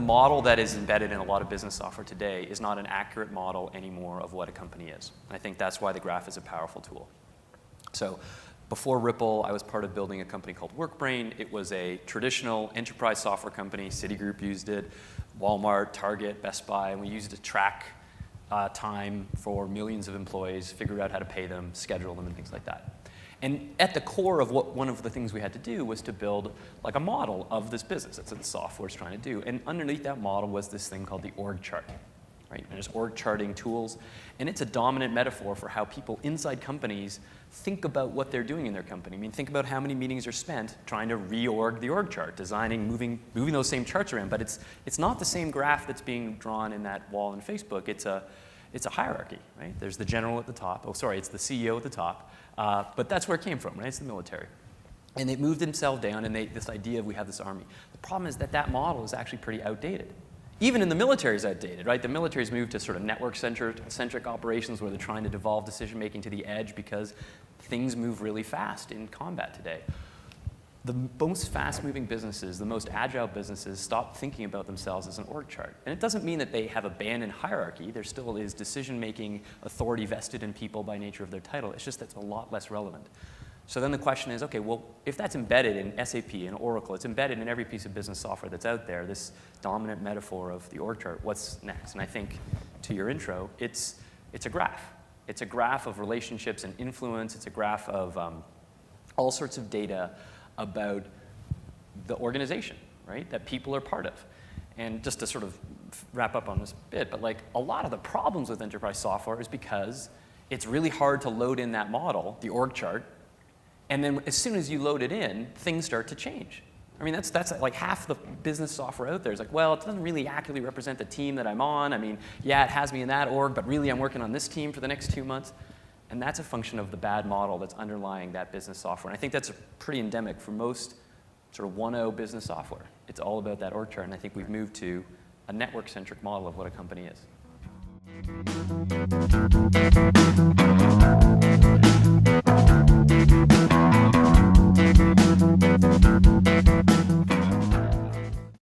model that is embedded in a lot of business software today is not an accurate model anymore of what a company is. And I think that's why the graph is a powerful tool. So before Rypple, I was part of building a company called WorkBrain. It was a traditional enterprise software company. Citigroup used it, Walmart, Target, Best Buy, and we used it to track time for millions of employees, figure out how to pay them, schedule them, and things like that. And at the core of what one of the things we had to do was to build like a model of this business. That's what the software is trying to do. And underneath that model was this thing called the org chart, right? And there's org charting tools. And it's a dominant metaphor for how people inside companies think about what they're doing in their company. I mean, think about how many meetings are spent trying to reorg the org chart, designing, moving those same charts around. But it's not the same graph that's being drawn in that wall in Facebook. It's a hierarchy, right? There's the general at the top. Oh, sorry, it's the CEO at the top. But that's where it came from, right? It's the military. And they moved themselves down, and this idea of we have this army. The problem is that model is actually pretty outdated. Even in the military is outdated, right? The military's moved to sort of network-centric operations where they're trying to devolve decision-making to the edge because things move really fast in combat today. The most fast-moving businesses, the most agile businesses, stop thinking about themselves as an org chart. And it doesn't mean that they have abandoned hierarchy. There still is decision-making authority vested in people by nature of their title. It's just that it's a lot less relevant. So then the question is, okay, well, if that's embedded in SAP and Oracle, it's embedded in every piece of business software that's out there, this dominant metaphor of the org chart, what's next? And I think, to your intro, it's a graph. It's a graph of relationships and influence. It's a graph of all sorts of data about the organization, right, that people are part of. And just to sort of wrap up on this bit, but like a lot of the problems with enterprise software is because it's really hard to load in that model, the org chart, and then as soon as you load it in, things start to change. I mean, that's like half the business software out there is like, well, it doesn't really accurately represent the team that I'm on. I mean, yeah, it has me in that org, but really I'm working on this team for the next 2 months. And that's a function of the bad model that's underlying that business software. And I think that's pretty endemic for most sort of 1.0 business software. It's all about that org chart, and I think we've moved to a network-centric model of what a company is.